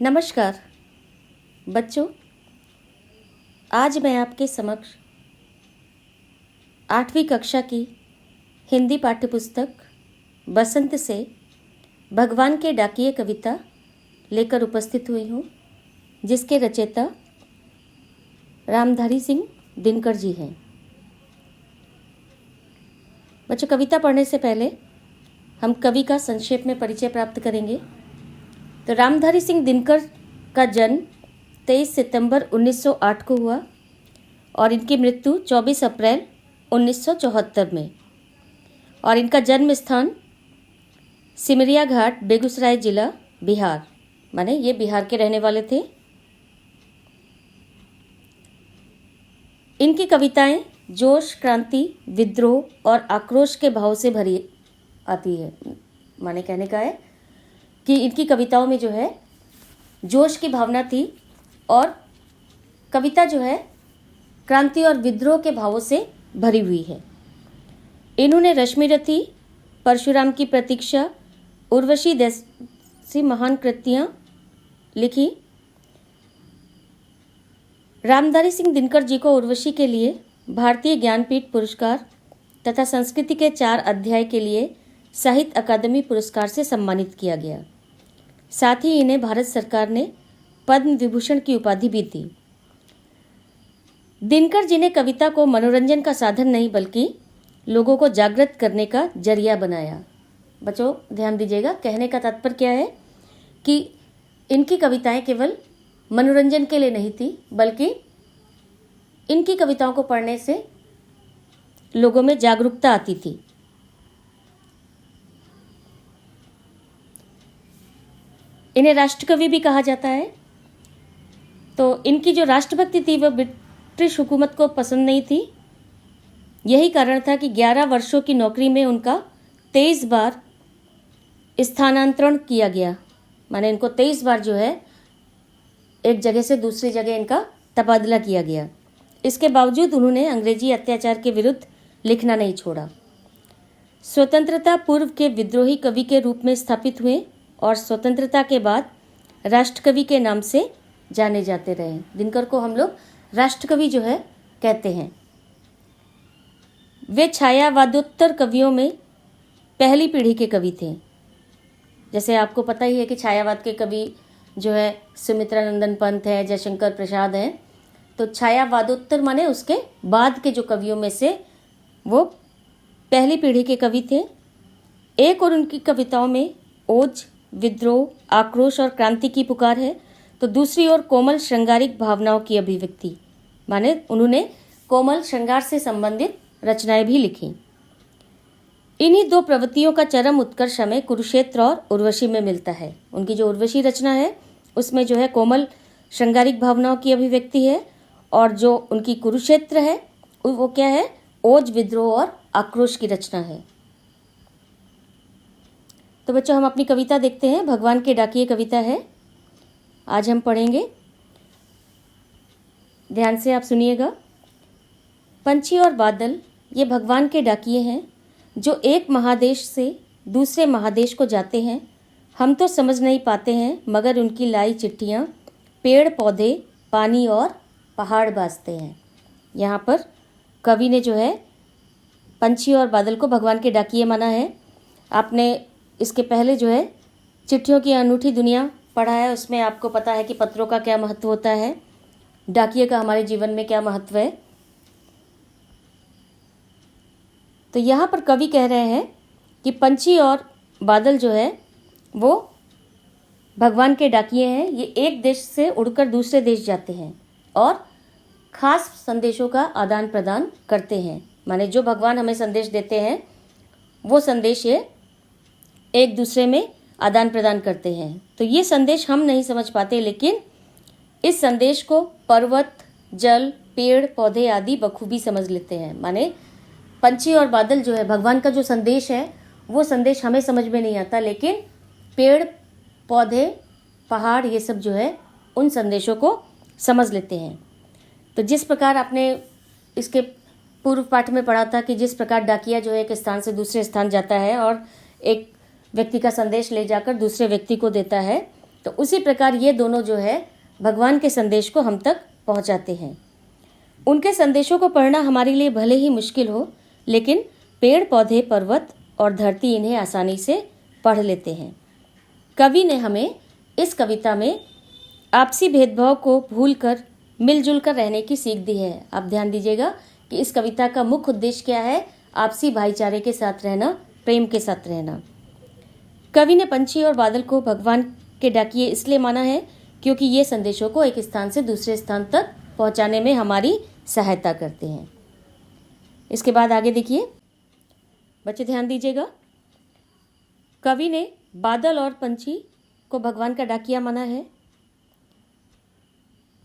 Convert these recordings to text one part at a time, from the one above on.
नमस्कार बच्चों, आज मैं आपके समक्ष 8वीं कक्षा की हिंदी पाठ्यपुस्तक बसंत से भगवान के डाकिए कविता लेकर उपस्थित हुई हूँ, जिसके रचयिता रामधारी सिंह दिनकर जी हैं। बच्चों, कविता पढ़ने से पहले हम कवि का संक्षेप में परिचय प्राप्त करेंगे। तो रामधारी सिंह दिनकर का जन्म 23 सितंबर 1908 को हुआ और इनकी मृत्यु 24 अप्रैल 1974 में। और इनका जन्म स्थान सिमरिया घाट, बेगूसराय जिला, बिहार, माने ये बिहार के रहने वाले थे। इनकी कविताएं जोश, क्रांति, विद्रोह और आक्रोश के भाव से भरी आती है। माने कहने का है कि इनकी कविताओं में जो है जोश की भावना थी और कविता जो है क्रांति और विद्रोह के भावों से भरी हुई है। इन्होंने रश्मिरथी, परशुराम की प्रतीक्षा, उर्वशी जैसी महान कृतियाँ लिखी। रामधारी सिंह दिनकर जी को उर्वशी के लिए भारतीय ज्ञानपीठ पुरस्कार तथा संस्कृति के 4 अध्याय के लिए साहित्य अकादमी पुरस्कार से सम्मानित किया गया। साथ ही इन्हें भारत सरकार ने पद्म विभूषण की उपाधि भी दी। दिनकर जी ने कविता को मनोरंजन का साधन नहीं बल्कि लोगों को जागृत करने का जरिया बनाया। बच्चों ध्यान दीजिएगा, कहने का तात्पर्य क्या है कि इनकी कविताएं केवल मनोरंजन के लिए नहीं थी, बल्कि इनकी कविताओं को पढ़ने से लोगों में जागरूकता आती थी। इन्हें राष्ट्रकवि भी कहा जाता है। तो इनकी जो राष्ट्रभक्ति थी वह ब्रिटिश हुकूमत को पसंद नहीं थी। यही कारण था कि 11 वर्षों की नौकरी में उनका 23 बार स्थानांतरण किया गया। माने इनको 23 बार जो है एक जगह से दूसरी जगह इनका तबादला किया गया। इसके बावजूद उन्होंने अंग्रेजी अत्याचार के विरुद्ध लिखना नहीं छोड़ा। स्वतंत्रता पूर्व के विद्रोही कवि के रूप में स्थापित हुए और स्वतंत्रता के बाद राष्ट्रकवि के नाम से जाने जाते रहे। दिनकर को हम लोग राष्ट्रकवि जो है कहते हैं। वे छायावादोत्तर कवियों में पहली पीढ़ी के कवि थे। जैसे आपको पता ही है कि छायावाद के कवि जो है सुमित्रानंदन पंत है, जयशंकर प्रसाद हैं। तो छायावादोत्तर माने उसके बाद के जो कवियों में से वो पहली पीढ़ी के कवि थे। एक और उनकी कविताओं में ओज, विद्रोह, आक्रोश और क्रांति की पुकार है, तो दूसरी ओर कोमल श्रृंगारिक भावनाओं की अभिव्यक्ति, माने उन्होंने कोमल श्रृंगार से संबंधित रचनाएं भी लिखी। इन्हीं 2 प्रवृत्तियों का चरम उत्कर्ष हमें कुरुक्षेत्र और उर्वशी में मिलता है। उनकी जो उर्वशी रचना है उसमें जो है कोमल श्रृंगारिक भावनाओं की अभिव्यक्ति है, और जो उनकी कुरुक्षेत्र है वो क्या है, ओज, विद्रोह और आक्रोश की रचना है। तो बच्चों हम अपनी कविता देखते हैं। भगवान के डाकिए कविता है, आज हम पढ़ेंगे। ध्यान से आप सुनिएगा। पंछी और बादल ये भगवान के डाकिए हैं जो एक महादेश से दूसरे महादेश को जाते हैं। हम तो समझ नहीं पाते हैं मगर उनकी लाई चिट्ठियाँ पेड़ पौधे, पानी और पहाड़ बाजते हैं। यहाँ पर कवि ने जो है पंछी और बादल को भगवान के डाकिए माना है। आपने इसके पहले जो है चिट्ठियों की अनूठी दुनिया पढ़ा है, उसमें आपको पता है कि पत्रों का क्या महत्व होता है, डाकिए का हमारे जीवन में क्या महत्व है। तो यहाँ पर कवि कह रहे हैं कि पंछी और बादल जो है वो भगवान के डाकिए हैं। ये एक देश से उड़कर दूसरे देश जाते हैं और खास संदेशों का आदान प्रदान करते हैं। माने जो भगवान हमें संदेश देते हैं वो संदेश ये एक दूसरे में आदान प्रदान करते हैं। तो ये संदेश हम नहीं समझ पाते, लेकिन इस संदेश को पर्वत, जल, पेड़ पौधे आदि बखूबी समझ लेते हैं। माने पंछी और बादल जो है भगवान का जो संदेश है वो संदेश हमें समझ में नहीं आता, लेकिन पेड़ पौधे, पहाड़ ये सब जो है उन संदेशों को समझ लेते हैं। तो जिस प्रकार आपने इसके पूर्व पाठ में पढ़ा था कि जिस प्रकार डाकिया जो है एक स्थान से दूसरे स्थान जाता है और एक व्यक्ति का संदेश ले जाकर दूसरे व्यक्ति को देता है, तो उसी प्रकार ये दोनों जो है भगवान के संदेश को हम तक पहुंचाते हैं। उनके संदेशों को पढ़ना हमारे लिए भले ही मुश्किल हो, लेकिन पेड़ पौधे, पर्वत और धरती इन्हें आसानी से पढ़ लेते हैं। कवि ने हमें इस कविता में आपसी भेदभाव को भूलकर मिलजुल कर रहने की सीख दी है। आप ध्यान दीजिएगा कि इस कविता का मुख्य उद्देश्य क्या है? आपसी भाईचारे के साथ रहना, प्रेम के साथ रहना। कवि ने पंछी और बादल को भगवान के डाकिए इसलिए माना है क्योंकि ये संदेशों को एक स्थान से दूसरे स्थान तक पहुंचाने में हमारी सहायता करते हैं। इसके बाद आगे देखिए, बच्चे ध्यान दीजिएगा। कवि ने बादल और पंछी को भगवान का डाकिया माना है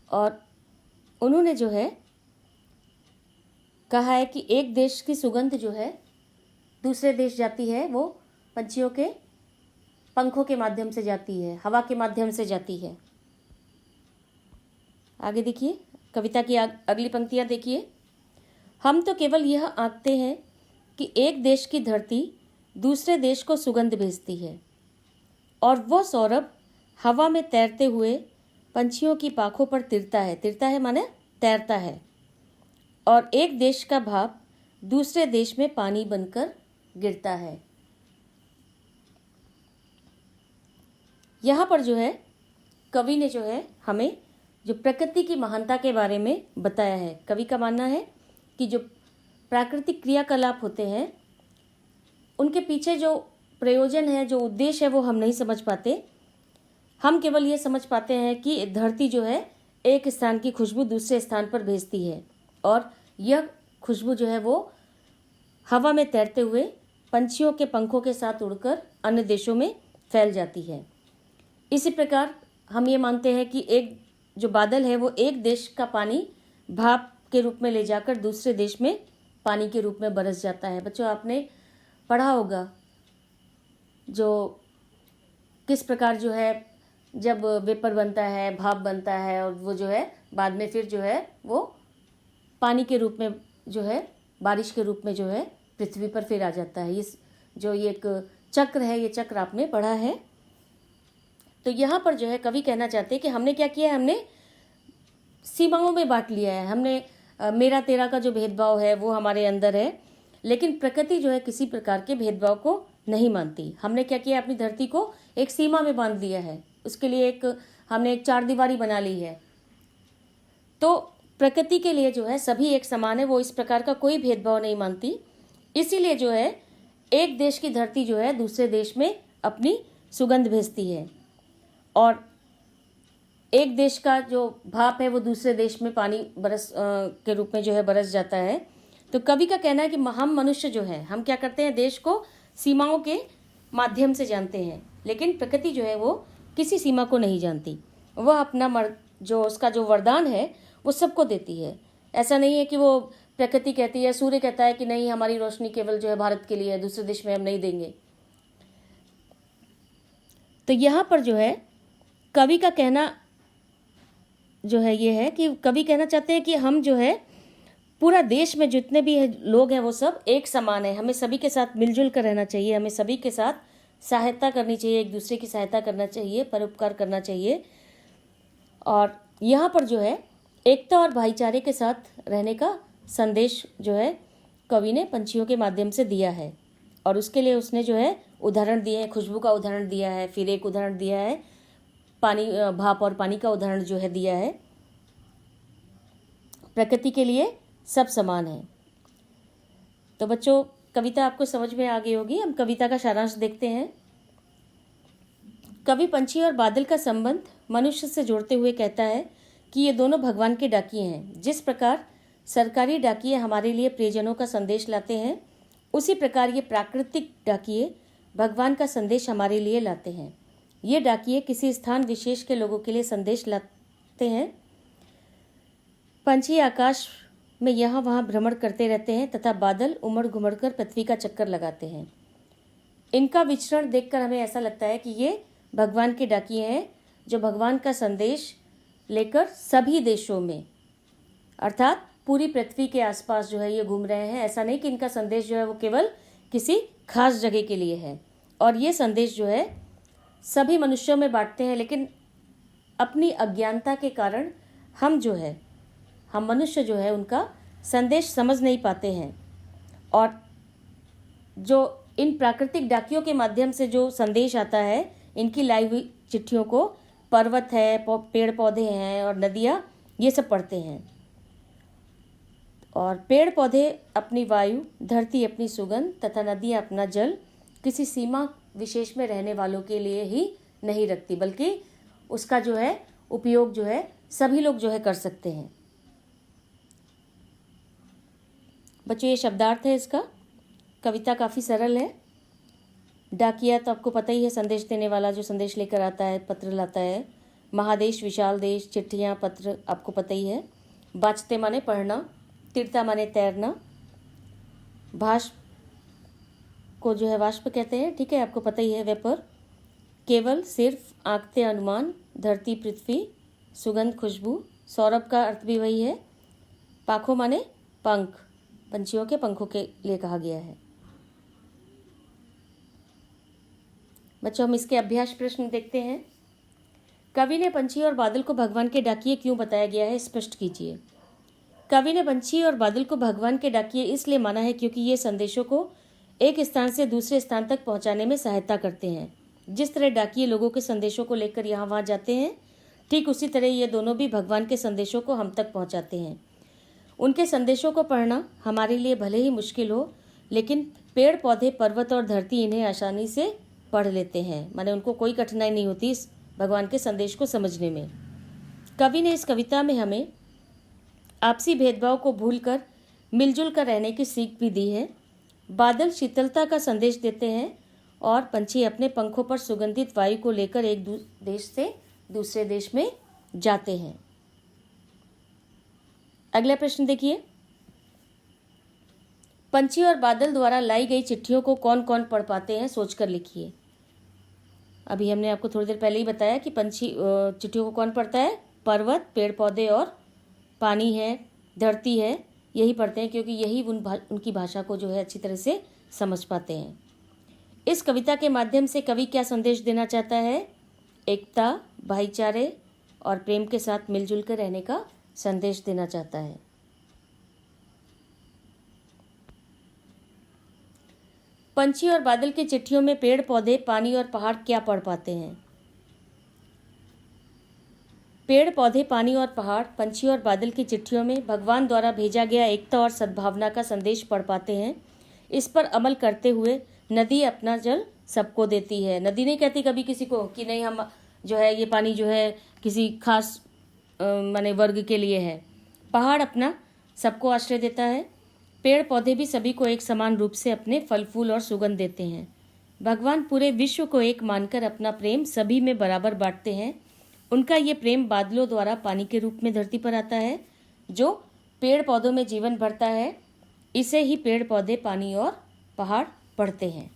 और उन्होंने जो है कहा है कि एक देश की सुगंध जो है दूसरे देश जाती है, वो पंछियों के पंखों के माध्यम से जाती है, हवा के माध्यम से जाती है। आगे देखिए, कविता की अगली पंक्तियाँ देखिए। हम तो केवल यह आंकते हैं कि एक देश की धरती दूसरे देश को सुगंध भेजती है और वो सौरभ हवा में तैरते हुए पंछियों की पाखों पर तिरता है माने तैरता है, और एक देश का भाप दूसरे देश में पानी बनकर गिरता है। यहाँ पर जो है कवि ने जो है हमें जो प्रकृति की महानता के बारे में बताया है। कवि का मानना है कि जो प्राकृतिक क्रियाकलाप होते हैं उनके पीछे जो प्रयोजन है, जो उद्देश्य है, वो हम नहीं समझ पाते। हम केवल ये समझ पाते हैं कि धरती जो है एक स्थान की खुशबू दूसरे स्थान पर भेजती है और यह खुशबू जो है वो हवा में तैरते हुए पंछियों के पंखों के साथ उड़कर अन्य देशों में फैल जाती है। इसी प्रकार हम ये मानते हैं कि एक जो बादल है वो एक देश का पानी भाप के रूप में ले जाकर दूसरे देश में पानी के रूप में बरस जाता है। बच्चों, आपने पढ़ा होगा जो किस प्रकार जो है जब वेपर बनता है, भाप बनता है और वो जो है बाद में फिर जो है वो पानी के रूप में जो है बारिश के रूप में जो है पृथ्वी पर फिर आ जाता है। इस जो ये एक चक्र है, ये चक्र आपने पढ़ा है। तो यहाँ पर जो है कवि कहना चाहते हैं कि हमने क्या किया है, हमने सीमाओं में बांट लिया है। हमने मेरा तेरा का जो भेदभाव है वो हमारे अंदर है, लेकिन प्रकृति जो है किसी प्रकार के भेदभाव को नहीं मानती। हमने क्या किया, अपनी धरती को एक सीमा में बांध दिया है, उसके लिए हमने एक चारदीवारी बना ली है। तो प्रकृति के लिए जो है सभी एक समान है, वो इस प्रकार का कोई भेदभाव नहीं मानती। इसीलिए जो है एक देश की धरती जो है दूसरे देश में अपनी सुगंध भेजती है और एक देश का जो भाप है वो दूसरे देश में पानी बरस के रूप में जो है बरस जाता है। तो कवि का कहना है कि हम मनुष्य जो है हम क्या करते हैं, देश को सीमाओं के माध्यम से जानते हैं, लेकिन प्रकृति जो है वो किसी सीमा को नहीं जानती। वह अपना जो उसका जो वरदान है वो सबको देती है। ऐसा नहीं है कि वो प्रकृति कहती है, सूर्य कहता है कि नहीं हमारी रोशनी केवल जो है भारत के लिए है, दूसरे देश में हम नहीं देंगे। तो यहाँ पर जो है कवि का कहना जो है ये है कि कवि कहना चाहते हैं कि हम जो है पूरा देश में जितने भी लोग हैं वो सब एक समान है। हमें सभी के साथ मिलजुल कर रहना चाहिए, हमें सभी के साथ सहायता करनी चाहिए, एक दूसरे की सहायता करना चाहिए, परोपकार करना चाहिए। और यहाँ पर जो है एकता और भाईचारे के साथ रहने का संदेश जो है कवि ने पंछियों के माध्यम से दिया है और उसके लिए उसने जो है उदाहरण दिए हैं। खुशबू का उदाहरण दिया है, फिर एक उदाहरण दिया है पानी, भाप और पानी का उदाहरण जो है दिया है। प्रकृति के लिए सब समान है। तो बच्चों, कविता आपको समझ में आ गई होगी। हम कविता का सारांश देखते हैं। कवि पंछी और बादल का संबंध मनुष्य से जोड़ते हुए कहता है कि ये दोनों भगवान के डाकिये हैं। जिस प्रकार सरकारी डाकिये हमारे लिए प्रियजनों का संदेश लाते हैं, उसी प्रकार ये प्राकृतिक डाकिये भगवान का संदेश हमारे लिए लाते हैं। ये डाकिये किसी स्थान विशेष के लोगों के लिए संदेश लाते हैं। पंछी आकाश में यहाँ वहाँ भ्रमण करते रहते हैं तथा बादल उमड़ घुमड़ कर पृथ्वी का चक्कर लगाते हैं। इनका विचरण देखकर हमें ऐसा लगता है कि ये भगवान के डाकिये हैं जो भगवान का संदेश लेकर सभी देशों में अर्थात पूरी पृथ्वी के आसपास जो है ये घूम रहे हैं। ऐसा नहीं कि इनका संदेश जो है वो केवल किसी खास जगह के लिए है। और ये संदेश जो है सभी मनुष्यों में बांटते हैं, लेकिन अपनी अज्ञानता के कारण हम मनुष्य जो है उनका संदेश समझ नहीं पाते हैं, और जो इन प्राकृतिक डाकियों के माध्यम से जो संदेश आता है, इनकी लाई हुई चिट्ठियों को पर्वत है, पेड़ पौधे हैं और नदियाँ ये सब पढ़ते हैं। और पेड़ पौधे अपनी वायु, धरती अपनी सुगंध तथा नदियाँ अपना जल किसी सीमा विशेष में रहने वालों के लिए ही नहीं रखती, बल्कि उसका जो है उपयोग जो है सभी लोग जो है कर सकते हैं। बच्चों, ये शब्दार्थ है इसका। कविता काफ़ी सरल है। डाकिया तो आपको पता ही है, संदेश देने वाला जो संदेश लेकर आता है, पत्र लाता है। महादेश, विशाल देश, चिट्ठियाँ, पत्र आपको पता ही है। बाचते माने पढ़ना, तीरता माने तैरना, भाष्प को जो है वाष्प कहते हैं, ठीक है, आपको पता ही है। वेपर, केवल, सिर्फ, आंकते, अनुमान, धरती, पृथ्वी, सुगंध, खुशबू। सौरभ का अर्थ भी वही है। पाखों माने पंख, पंछियों के पंखों के लिए कहा गया है। बच्चों, हम इसके अभ्यास प्रश्न देखते हैं। कवि ने पंछी और बादल को भगवान के डाकिये क्यों बताया गया है, स्पष्ट कीजिए। कवि ने पंछी और बादल को भगवान के डाकिये इसलिए माना है क्योंकि ये संदेशों को एक स्थान से दूसरे स्थान तक पहुंचाने में सहायता करते हैं। जिस तरह डाकिये लोगों के संदेशों को लेकर यहाँ वहाँ जाते हैं, ठीक उसी तरह ये दोनों भी भगवान के संदेशों को हम तक पहुँचाते हैं। उनके संदेशों को पढ़ना हमारे लिए भले ही मुश्किल हो, लेकिन पेड़ पौधे, पर्वत और धरती इन्हें आसानी से पढ़ लेते हैं, माने उनको कोई कठिनाई नहीं होती इस भगवान के संदेश को समझने में। कवि ने इस कविता में हमें आपसी भेदभाव को भूलकर मिलजुल कर रहने की सीख भी दी है। बादल शीतलता का संदेश देते हैं और पंछी अपने पंखों पर सुगंधित वायु को लेकर एक देश से दूसरे देश में जाते हैं। अगला प्रश्न देखिए। पंछी और बादल द्वारा लाई गई चिट्ठियों को कौन कौन पढ़ पाते हैं, सोचकर लिखिए। अभी हमने आपको थोड़ी देर पहले ही बताया कि चिट्ठियों को कौन पढ़ता है। पर्वत, पेड़ पौधे और पानी है, धरती है, यही पढ़ते हैं, क्योंकि यही उनकी भाषा को जो है अच्छी तरह से समझ पाते हैं। इस कविता के माध्यम से कवि क्या संदेश देना चाहता है? एकता, भाईचारे और प्रेम के साथ मिलजुल कर रहने का संदेश देना चाहता है। पंछी और बादल की चिट्ठियों में पेड़ पौधे, पानी और पहाड़ क्या पढ़ पाते हैं? पेड़ पौधे, पानी और पहाड़ पंछी और बादल की चिट्ठियों में भगवान द्वारा भेजा गया एकता और सद्भावना का संदेश पढ़ पाते हैं। इस पर अमल करते हुए नदी अपना जल सबको देती है। नदी नहीं कहती कभी किसी को कि नहीं, हम जो है ये पानी जो है किसी खास माने वर्ग के लिए है। पहाड़ अपना सबको आश्रय देता है। पेड़ पौधे भी सभी को एक समान रूप से अपने फल फूल और सुगंध देते हैं। भगवान पूरे विश्व को एक मानकर अपना प्रेम सभी में बराबर बांटते हैं। उनका ये प्रेम बादलों द्वारा पानी के रूप में धरती पर आता है, जो पेड़ पौधों में जीवन भरता है। इसे ही पेड़ पौधे, पानी और पहाड़ पढ़ते हैं।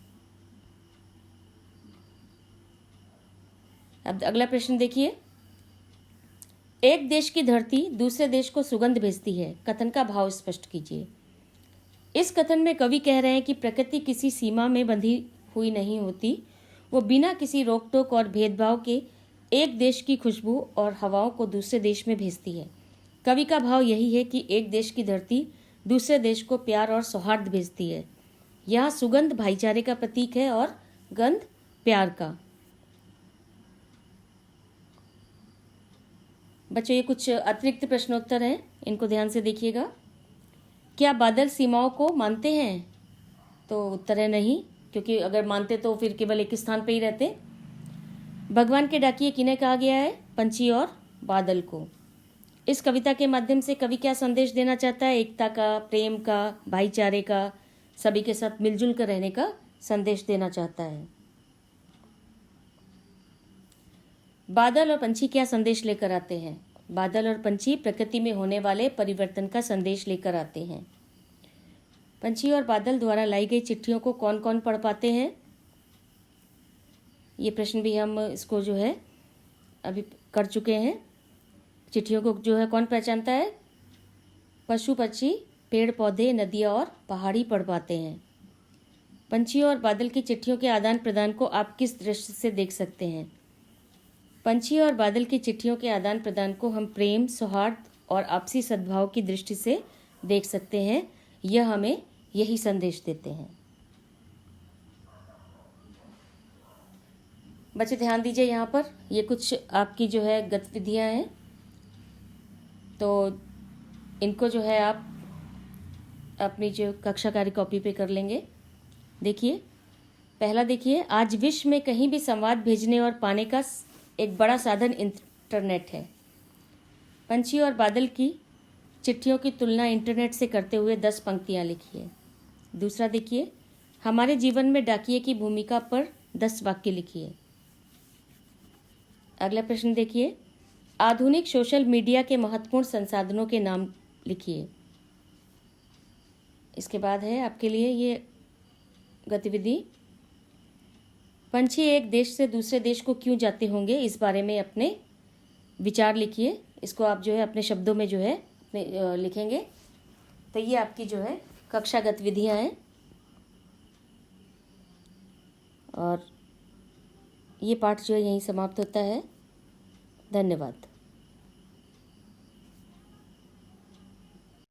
अब अगला प्रश्न देखिए। एक देश की धरती दूसरे देश को सुगंध भेजती है, कथन का भाव स्पष्ट कीजिए। इस कथन में कवि कह रहे हैं कि प्रकृति किसी सीमा में बंधी हुई नहीं होती, वो बिना किसी रोक टोक और भेदभाव के एक देश की खुशबू और हवाओं को दूसरे देश में भेजती है। कवि का भाव यही है कि एक देश की धरती दूसरे देश को प्यार और सौहार्द भेजती है। यहाँ सुगंध भाईचारे का प्रतीक है और गंध प्यार का। बच्चों, ये कुछ अतिरिक्त प्रश्नोत्तर हैं, इनको ध्यान से देखिएगा। क्या बादल सीमाओं को मानते हैं? तो उत्तर है नहीं, क्योंकि अगर मानते तो फिर केवल एक स्थान पे ही रहते। भगवान के डाकिये किन्हें कहा गया है? पंछी और बादल को। इस कविता के माध्यम से कवि क्या संदेश देना चाहता है? एकता का, प्रेम का, भाईचारे का, सभी के साथ मिलजुल कर रहने का संदेश देना चाहता है। बादल और पंछी क्या संदेश लेकर आते हैं? बादल और पंछी प्रकृति में होने वाले परिवर्तन का संदेश लेकर आते हैं। पंछी और बादल द्वारा लाई गई चिट्ठियों को कौन कौन पढ़ पाते हैं? ये प्रश्न भी हम इसको जो है अभी कर चुके हैं। चिट्ठियों को जो है कौन पहचानता है? पशु पक्षी, पेड़ पौधे, नदियाँ और पहाड़ी पढ़ पाते हैं। पंछियों और बादल की चिट्ठियों के आदान प्रदान को आप किस दृष्टि से देख सकते हैं? पंछी और बादल की चिट्ठियों के आदान प्रदान को हम प्रेम, सौहार्द और आपसी सद्भाव की दृष्टि से देख सकते हैं। यह हमें यही संदेश देते हैं। बच्चे ध्यान दीजिए, यहाँ पर ये कुछ आपकी जो है गतिविधियाँ हैं, तो इनको जो है आप अपनी जो कक्षा कार्य कॉपी पे कर लेंगे। देखिए, पहला देखिए, आज विश्व में कहीं भी संवाद भेजने और पाने का एक बड़ा साधन इंटरनेट है। पंछी और बादल की चिट्ठियों की तुलना इंटरनेट से करते हुए 10 पंक्तियाँ लिखिए। दूसरा देखिए, हमारे जीवन में डाकिये की भूमिका पर 10 वाक्य लिखिए। अगला प्रश्न देखिए, आधुनिक सोशल मीडिया के महत्वपूर्ण संसाधनों के नाम लिखिए। इसके बाद है आपके लिए ये गतिविधि, पंछी एक देश से दूसरे देश को क्यों जाते होंगे, इस बारे में अपने विचार लिखिए। इसको आप जो है अपने शब्दों में जो है लिखेंगे। तो ये आपकी जो है कक्षा गतिविधियाँ हैं और ये पाठ जो है यहीं समाप्त होता है। धन्यवाद।